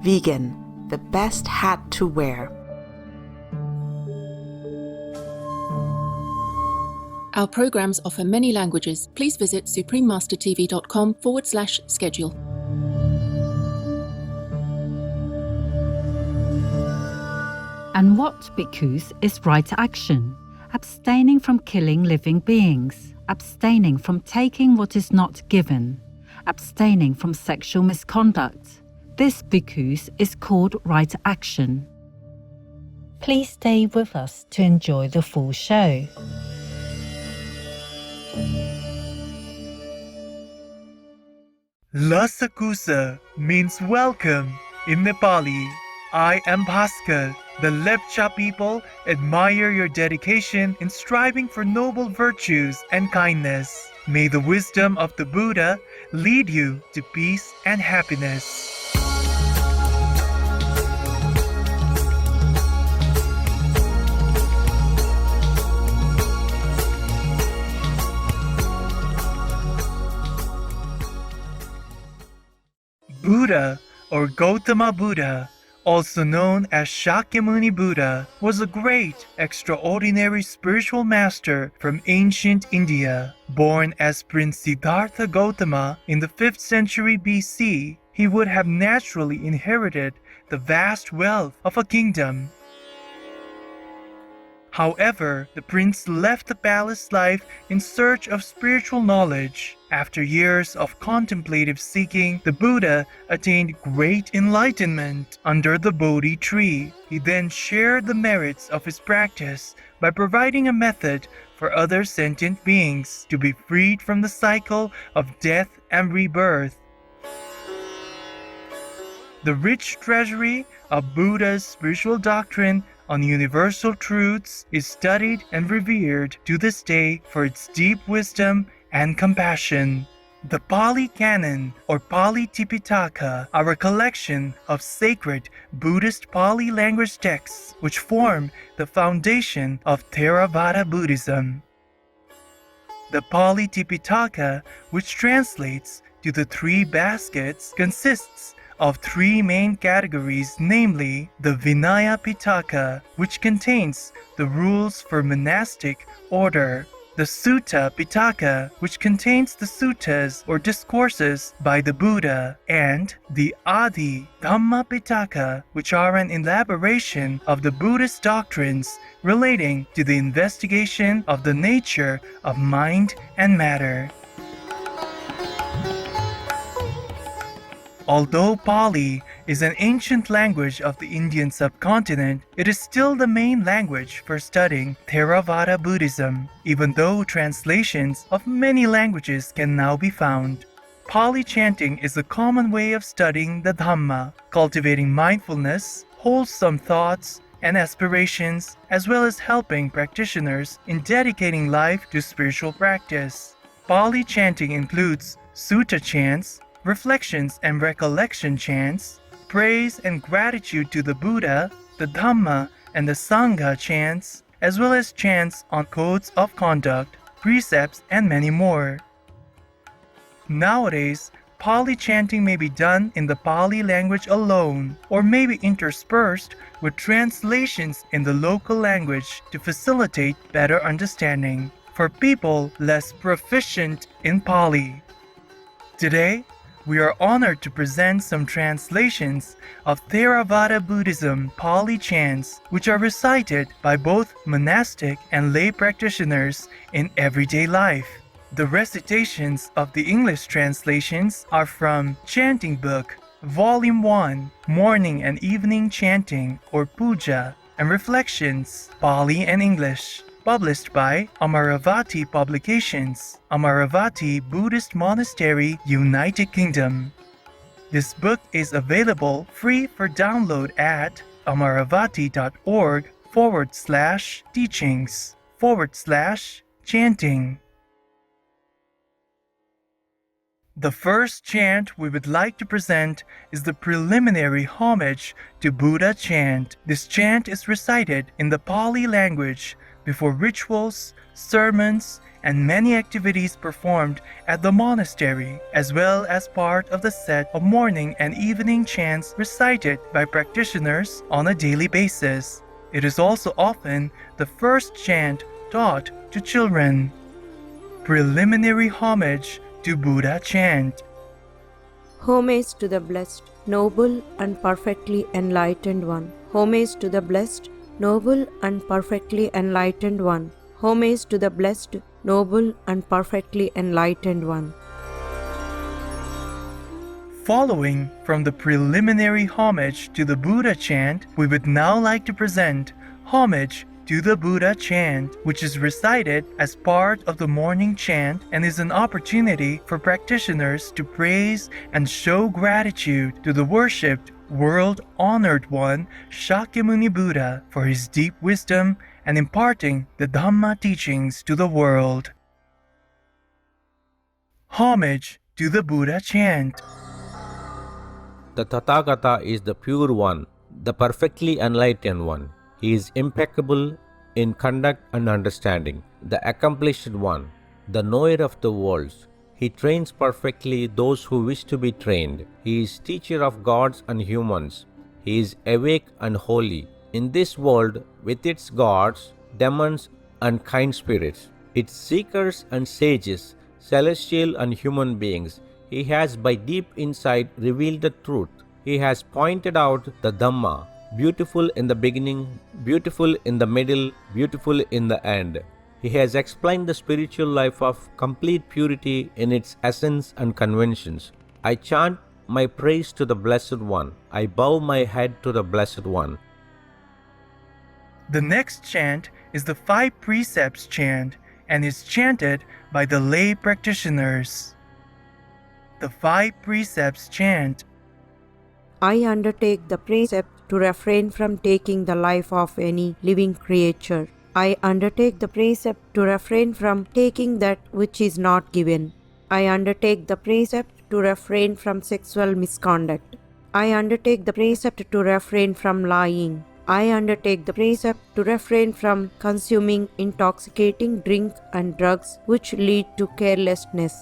vegan, the best hat to wear. Our programs offer many languages. Please visit suprememastertv.com/schedule. And what, bhikkhus, is right action? Abstaining from killing living beings, abstaining from taking what is not given, abstaining from sexual misconduct. This, bhikkhus, is called right action. Please stay with us to enjoy the full show. Lasakusa means welcome in Nepali. I am Bhaskar. The Lepcha people admire your dedication in striving for noble virtues and kindness. May the wisdom of the Buddha lead you to peace and happiness. Buddha, or Gautama Buddha, also known as Shakyamuni Buddha, was a great, extraordinary spiritual master from ancient India. Born as Prince Siddhartha Gautama in the 5th century BC, he would have naturally inherited the vast wealth of a kingdom. However, the prince left the palace life in search of spiritual knowledge. After years of contemplative seeking, the Buddha attained great enlightenment under the Bodhi tree. He then shared the merits of his practice by providing a method for other sentient beings to be freed from the cycle of death and rebirth. The rich treasury of Buddha's spiritual doctrine on universal truths is studied and revered to this day for its deep wisdom and compassion. The Pali Canon, or Pali Tipitaka, are a collection of sacred Buddhist Pali language texts which form the foundation of Theravada Buddhism. The Pali Tipitaka, which translates to the three baskets, consists of three main categories, namely the Vinaya Pitaka, which contains the rules for monastic order, the Sutta Pitaka, which contains the suttas or discourses by the Buddha, and the Adi Dhamma Pitaka, which are an elaboration of the Buddhist doctrines relating to the investigation of the nature of mind and matter. Although Pali is an ancient language of the Indian subcontinent, it is still the main language for studying Theravada Buddhism, even though translations of many languages can now be found. Pali chanting is a common way of studying the Dhamma, cultivating mindfulness, wholesome thoughts, and aspirations, as well as helping practitioners in dedicating life to spiritual practice. Pali chanting includes sutta chants, reflections and recollection chants, praise and gratitude to the Buddha, the Dhamma, and the Sangha chants, as well as chants on codes of conduct, precepts, and many more. Nowadays, Pali chanting may be done in the Pali language alone, or may be interspersed with translations in the local language to facilitate better understanding for people less proficient in Pali. Today, we are honored to present some translations of Theravada Buddhism Pali Chants, which are recited by both monastic and lay practitioners in everyday life. The recitations of the English translations are from Chanting Book, Volume 1, Morning and Evening Chanting or Puja, and Reflections, Pali and English, published by Amaravati Publications, Amaravati Buddhist Monastery, United Kingdom. This book is available free for download at amaravati.org/teachings/chanting. The first chant we would like to present is the preliminary homage to Buddha chant. This chant is recited in the Pali language before rituals, sermons, and many activities performed at the monastery, as well as part of the set of morning and evening chants recited by practitioners on a daily basis. It is also often the first chant taught to children. Preliminary Homage to Buddha Chant. Homage to the Blessed, Noble and Perfectly Enlightened One. Homage to the Blessed, Noble and Perfectly Enlightened One. Homage to the Blessed, Noble and Perfectly Enlightened One. Following from the preliminary homage to the Buddha chant, we would now like to present Homage to the Buddha Chant, which is recited as part of the morning chant and is an opportunity for practitioners to praise and show gratitude to the worshipped, world-honored one, Shakyamuni Buddha, for his deep wisdom and imparting the Dhamma teachings to the world. Homage to the Buddha Chant. The Tathāgata is the pure one, the perfectly enlightened one. He is impeccable in conduct and understanding, the accomplished one, the knower of the worlds. He trains perfectly those who wish to be trained. He is teacher of gods and humans. He is awake and holy. In this world, with its gods, demons, and kind spirits, its seekers and sages, celestial and human beings, he has by deep insight revealed the truth. He has pointed out the Dhamma, beautiful in the beginning, beautiful in the middle, beautiful in the end. He has explained the spiritual life of complete purity in its essence and conventions. I chant my praise to the Blessed One. I bow my head to the Blessed One. The next chant is the Five Precepts Chant and is chanted by the lay practitioners. The Five Precepts Chant. I undertake the precept to refrain from taking the life of any living creature. I undertake the precept to refrain from taking that which is not given. I undertake the precept to refrain from sexual misconduct. I undertake the precept to refrain from lying. I undertake the precept to refrain from consuming intoxicating drink and drugs which lead to carelessness.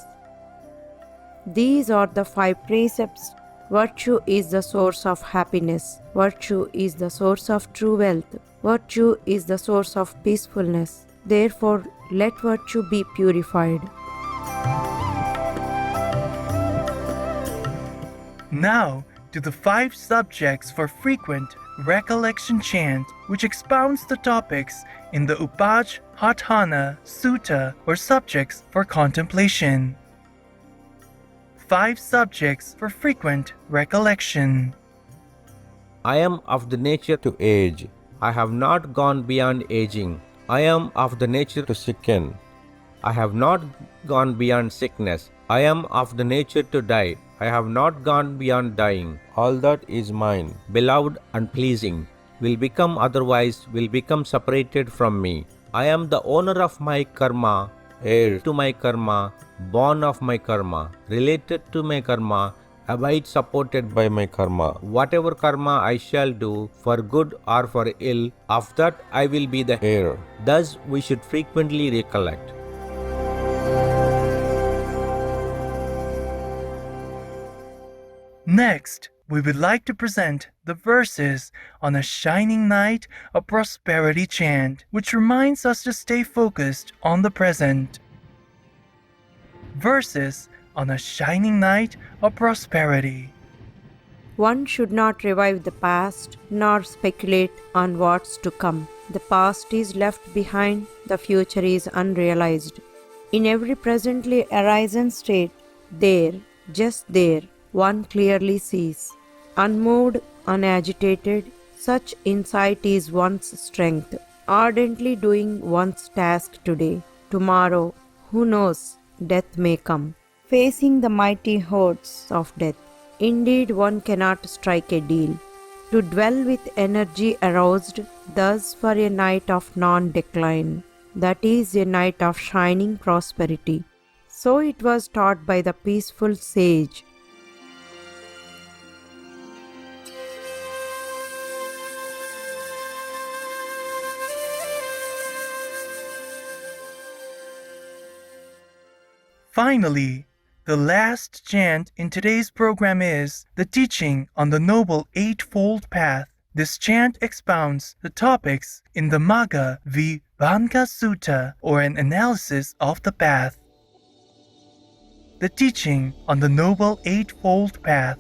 These are the five precepts. Virtue is the source of happiness. Virtue is the source of true wealth. Virtue is the source of peacefulness. Therefore, let virtue be purified. Now to the five subjects for frequent recollection chant, which expounds the topics in the Upajjhatthana Sutta or subjects for contemplation. Five subjects for frequent recollection. I am of the nature to age. I have not gone beyond aging. I am of the nature to sicken. I have not gone beyond sickness. I am of the nature to die. I have not gone beyond dying. All that is mine, beloved and pleasing, will become otherwise, will become separated from me. I am the owner of my karma, heir to my karma, born of my karma, related to my karma, abide supported by my karma. Whatever karma I shall do, for good or for ill, of that I will be the heir. Thus we should frequently recollect. Next, we would like to present the verses on a shining night of prosperity chant, which reminds us to stay focused on the present. Verses on a shining night of prosperity. One should not revive the past nor speculate on what's to come. The past is left behind, the future is unrealized. In every presently arisen state, there, just there, one clearly sees. Unmoved, unagitated, such insight is one's strength. Ardently doing one's task today. Tomorrow, who knows, death may come. Facing the mighty hordes of death, indeed one cannot strike a deal. To dwell with energy aroused, thus for a night of non-decline, that is a night of shining prosperity. So it was taught by the peaceful sage. Finally, the last chant in today's program is the teaching on the Noble Eightfold Path. This chant expounds the topics in the Magga Vibhanga Sutta, or an analysis of the path. The teaching on the Noble Eightfold Path.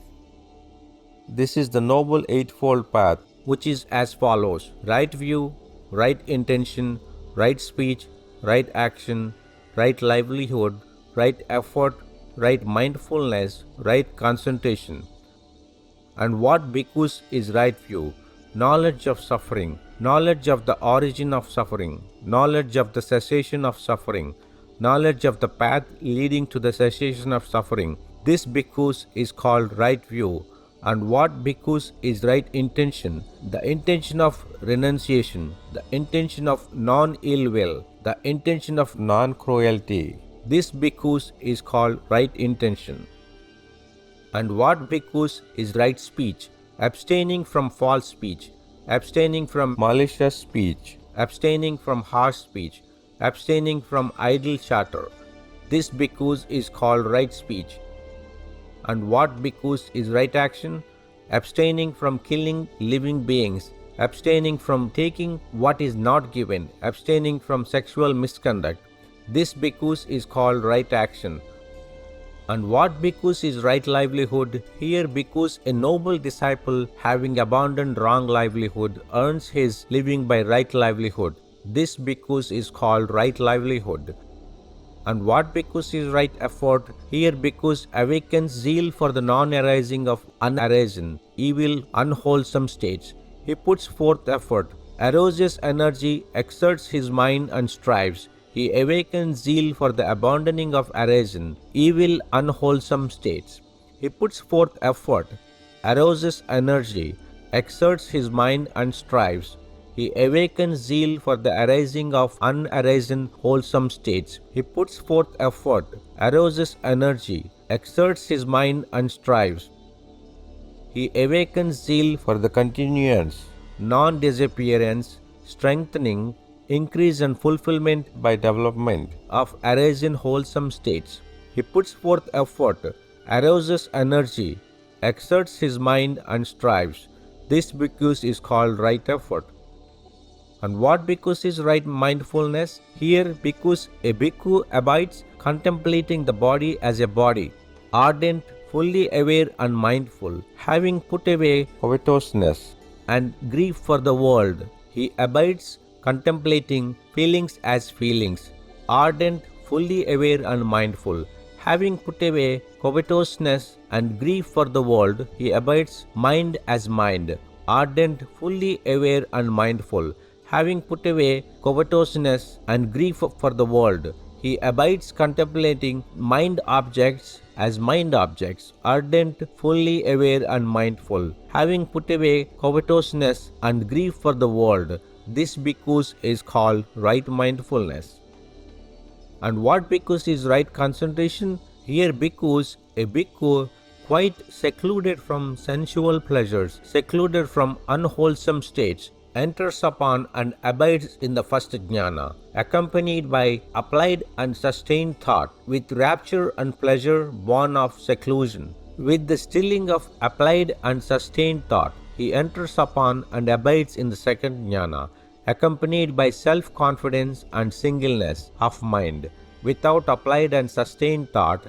This is the Noble Eightfold Path, which is as follows: right view, right intention, right speech, right action, right livelihood, right effort, right mindfulness, right concentration. And what bhikkhus is right view? Knowledge of suffering, knowledge of the origin of suffering, knowledge of the cessation of suffering, knowledge of the path leading to the cessation of suffering. This bhikkhus is called right view. And what bhikkhus is right intention? The intention of renunciation, the intention of non-ill will, the intention of non-cruelty. This bhikkhus is called right intention. And what bhikkhus is right speech? Abstaining from false speech, abstaining from malicious speech, abstaining from harsh speech, abstaining from idle chatter. This bhikkhus is called right speech. And what bhikkhus is right action? Abstaining from killing living beings, abstaining from taking what is not given, abstaining from sexual misconduct. This bhikkhus is called right action. And what bhikkhus is right livelihood? Here bhikkhus, a noble disciple having abandoned wrong livelihood, earns his living by right livelihood. This bhikkhus is called right livelihood. And what bhikkhus is right effort? Here bhikkhus awakens zeal for the non-arising of unarisen, evil, unwholesome states. He puts forth effort, arouses energy, exerts his mind and strives. He awakens zeal for the abandoning of arisen, evil, unwholesome states. He puts forth effort, arouses energy, exerts his mind and strives. He awakens zeal for the arising of unarisen, wholesome states. He puts forth effort, arouses energy, exerts his mind and strives. He awakens zeal for the continuance, non-disappearance, strengthening, increase and fulfillment by development of arisen wholesome states. He puts forth effort, arouses energy, exerts his mind and strives. This bhikkhus is called right effort. And what bhikkhus is right mindfulness? Here bhikkhus, a bhikkhu abides contemplating the body as a body, ardent, fully aware and mindful, having put away covetousness and grief for the world. He abides contemplating feelings as feelings, ardent, fully aware and mindful. Having put away covetousness and grief for the world, he abides mind as mind, ardent, fully aware and mindful. Having put away covetousness and grief for the world, he abides contemplating mind objects as mind objects, ardent, fully aware and mindful. Having put away covetousness and grief for the world, this bhikkhus is called right mindfulness. And what bhikkhus is right concentration? Here bhikkhus, a bhikkhu quite secluded from sensual pleasures, secluded from unwholesome states, enters upon and abides in the first jnana, accompanied by applied and sustained thought, with rapture and pleasure born of seclusion. With the stilling of applied and sustained thought, he enters upon and abides in the second jnana, accompanied by self-confidence and singleness of mind, without applied and sustained thought,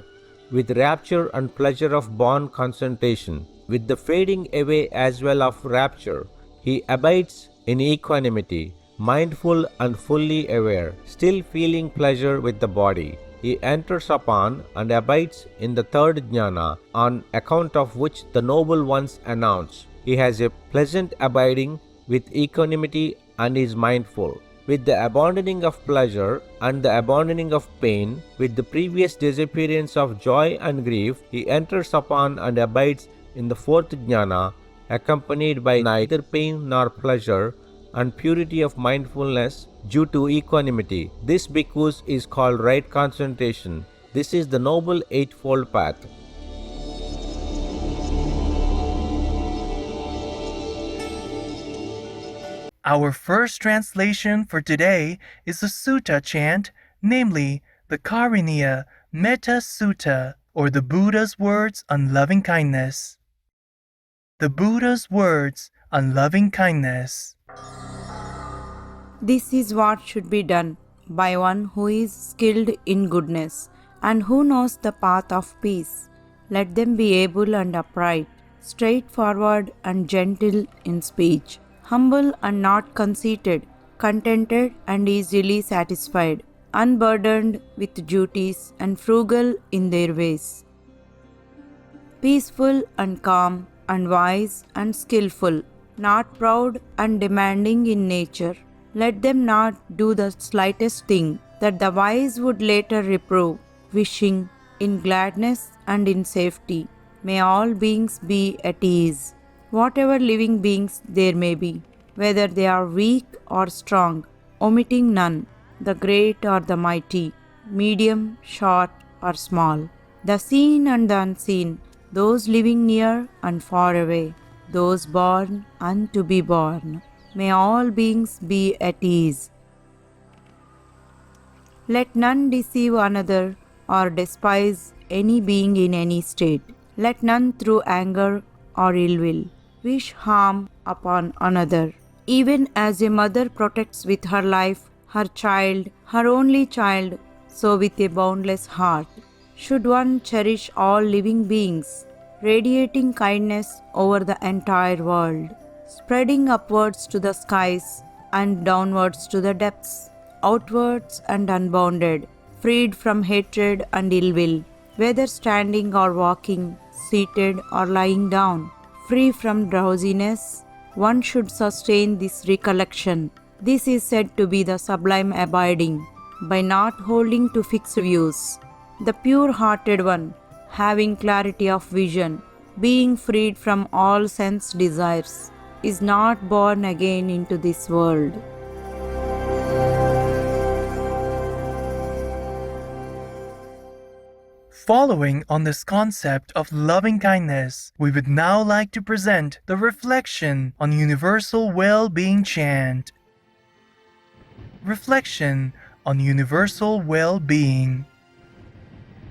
with rapture and pleasure of born concentration, with the fading away as well of rapture. He abides in equanimity, mindful and fully aware, still feeling pleasure with the body. He enters upon and abides in the third jnana, on account of which the noble ones announce. He has a pleasant abiding with equanimity and is mindful. With the abandoning of pleasure and the abandoning of pain, with the previous disappearance of joy and grief, he enters upon and abides in the fourth jnana, accompanied by neither pain nor pleasure, and purity of mindfulness due to equanimity. This bhikkhus is called right concentration. This is the Noble Eightfold Path. Our first translation for today is the Sutta chant, namely the Karaniya Metta Sutta, or the Buddha's words on loving kindness. The Buddha's words on loving kindness. This is what should be done by one who is skilled in goodness and who knows the path of peace. Let them be able and upright, straightforward and gentle in speech, humble and not conceited, contented and easily satisfied, unburdened with duties and frugal in their ways, peaceful and calm and wise and skillful, not proud and demanding in nature. Let them not do the slightest thing that the wise would later reprove, wishing in gladness and in safety. May all beings be at ease, whatever living beings there may be, whether they are weak or strong, omitting none, the great or the mighty, medium, short or small, the seen and the unseen, those living near and far away, those born and to be born. May all beings be at ease. Let none deceive another or despise any being in any state. Let none through anger or ill will wish harm upon another. Even as a mother protects with her life her child, her only child, so with a boundless heart should one cherish all living beings, radiating kindness over the entire world, spreading upwards to the skies and downwards to the depths, outwards and unbounded, freed from hatred and ill will, whether standing or walking, seated or lying down, free from drowsiness. One should sustain this recollection. This is said to be the sublime abiding, by not holding to fixed views. The pure-hearted one, having clarity of vision, being freed from all sense desires, is not born again into this world. Following on this concept of loving kindness, we would now like to present the reflection on Universal Well-Being Chant. Reflection on Universal Well-Being.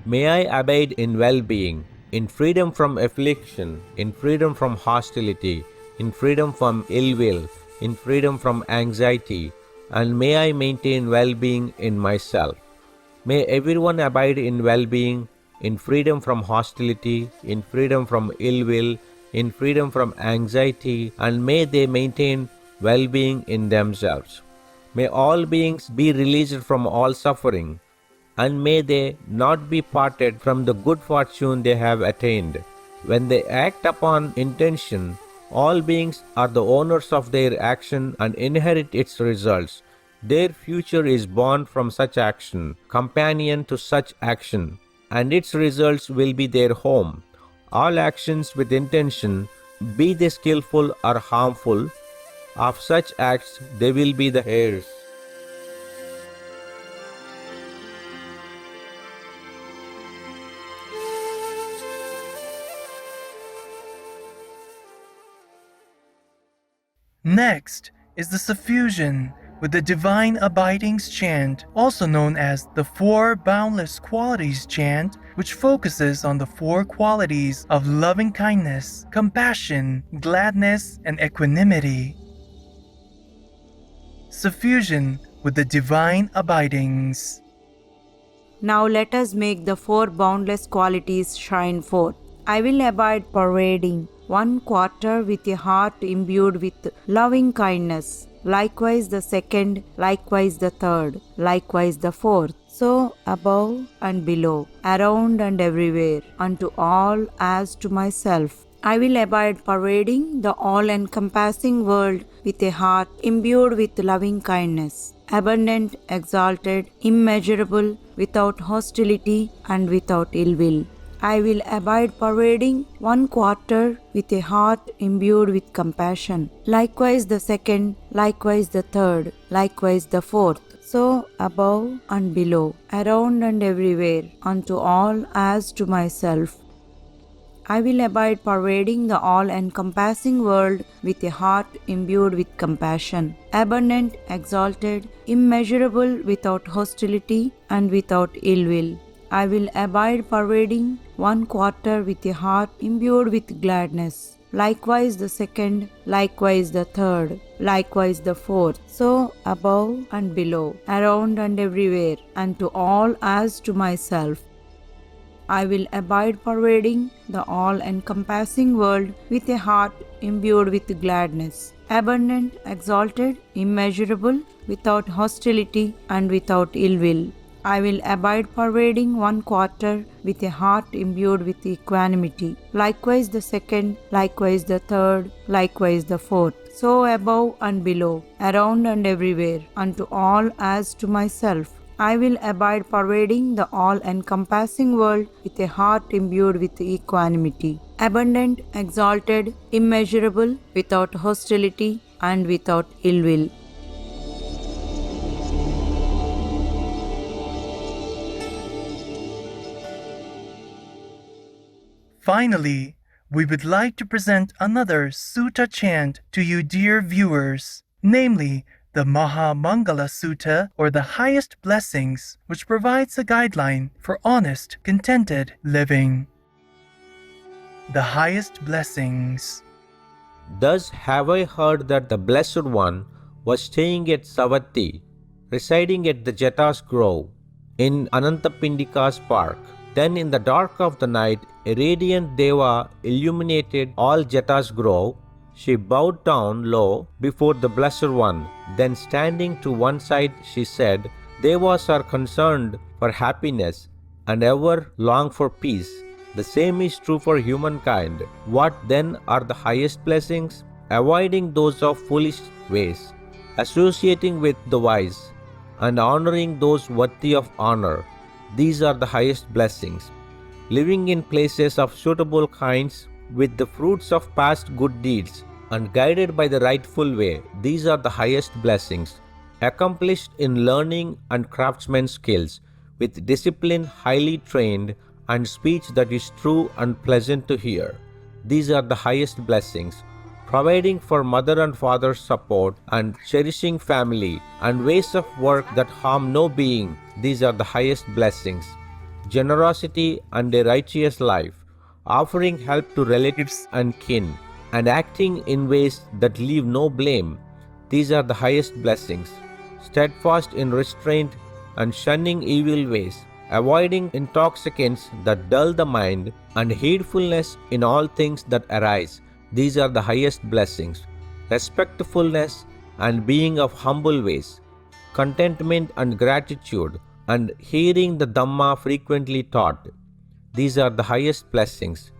May I abide in well-being, in freedom from affliction, in freedom from hostility, in freedom from ill will, in freedom from anxiety, and may I maintain well-being in myself. May everyone abide in well-being, in freedom from hostility, in freedom from ill will, in freedom from anxiety, and may they maintain well-being in themselves. May all beings be released from all suffering, and may they not be parted from the good fortune they have attained. When they act upon intention, all beings are the owners of their action and inherit its results. Their future is born from such action, companion to such action, and its results will be their home. All actions with intention, be they skillful or harmful, of such acts they will be the heirs. Next is the suffusion with the Divine Abidings Chant, also known as the Four Boundless Qualities Chant, which focuses on the four qualities of loving kindness, compassion, gladness, and equanimity. Suffusion with the Divine Abidings. Now let us make the four boundless qualities shine forth. I will abide pervading 1/4 with a heart imbued with loving kindness, likewise the second, likewise the third, likewise the fourth. So above and below, around and everywhere, unto all as to myself. I will abide pervading the all-encompassing world with a heart imbued with loving kindness, abundant, exalted, immeasurable, without hostility and without ill will. I will abide pervading 1/4 with a heart imbued with compassion, likewise the second, likewise the third, likewise the fourth. So above and below, around and everywhere, unto all as to myself. I will abide pervading the all-encompassing world with a heart imbued with compassion, abundant, exalted, immeasurable, without hostility and without ill will. I will abide pervading 1/4 with a heart imbued with gladness. Likewise the second, likewise the third, likewise the fourth. So above and below, around and everywhere, and to all as to myself. I will abide pervading the all-encompassing world with a heart imbued with gladness, abundant, exalted, immeasurable, without hostility and without ill will. I will abide pervading 1/4 with a heart imbued with equanimity. Likewise the second, likewise the third, likewise the fourth. So above and below, around and everywhere, unto all as to myself. I will abide pervading the all-encompassing world with a heart imbued with equanimity, abundant, exalted, immeasurable, without hostility and without ill will. Finally, we would like to present another Sutta chant to you dear viewers, namely the Maha Mangala Sutta, or the highest blessings, which provides a guideline for honest, contented living. The highest blessings. Thus have I heard that the Blessed One was staying at Savatthi, residing at the Jeta's Grove, in Anantapindika's park. Then in the dark of the night, a radiant Deva illuminated all Jeta's Grove. She bowed down low before the Blessed One. Then standing to one side, she said, Devas are concerned for happiness and ever long for peace. The same is true for humankind. What then are the highest blessings? Avoiding those of foolish ways, associating with the wise, and honoring those worthy of honor. These are the highest blessings. Living in places of suitable kinds, with the fruits of past good deeds, and guided by the rightful way. These are the highest blessings. Accomplished in learning and craftsman skills, with discipline highly trained, and speech that is true and pleasant to hear. These are the highest blessings. Providing for mother and father's support, and cherishing family, and ways of work that harm no being. These are the highest blessings. Generosity and a righteous life, offering help to relatives and kin, and acting in ways that leave no blame. These are the highest blessings. Steadfast in restraint and shunning evil ways, avoiding intoxicants that dull the mind, and heedfulness in all things that arise. These are the highest blessings. Respectfulness and being of humble ways, contentment and gratitude, and hearing the Dhamma frequently taught. These are the highest blessings.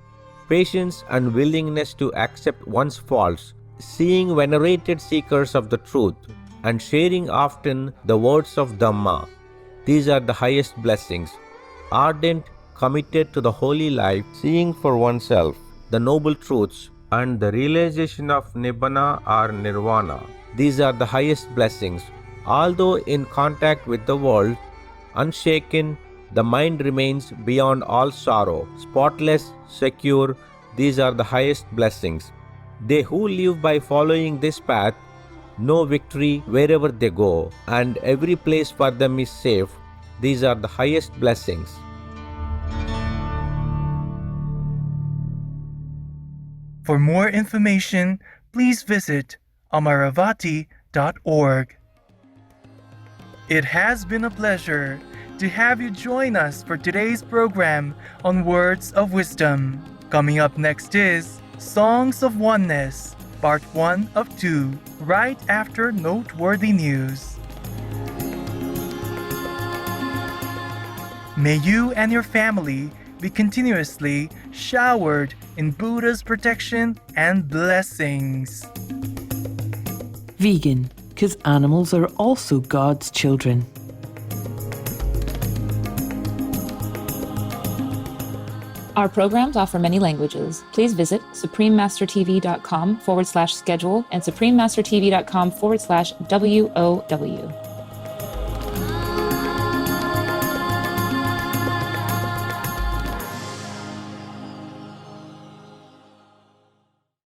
Patience and willingness to accept one's faults, seeing venerated seekers of the truth, and sharing often the words of Dhamma. These are the highest blessings. Ardent, committed to the holy life, seeing for oneself the noble truths, and the realization of Nibbana or Nirvana. These are the highest blessings. Although in contact with the world, unshaken, the mind remains beyond all sorrow, spotless, secure. These are the highest blessings. They who live by following this path know victory wherever they go, and every place for them is safe. These are the highest blessings. For more information, please visit amaravati.org. It has been a pleasure to have you join us for today's program on Words of Wisdom. Coming up next is Songs of Oneness, Part 1 of 2, right after Noteworthy News. May you and your family be continuously showered in Buddha's protection and blessings. Vegan, because animals are also God's children. Our programs offer many languages. Please visit suprememastertv.com/schedule and suprememastertv.com/WOW.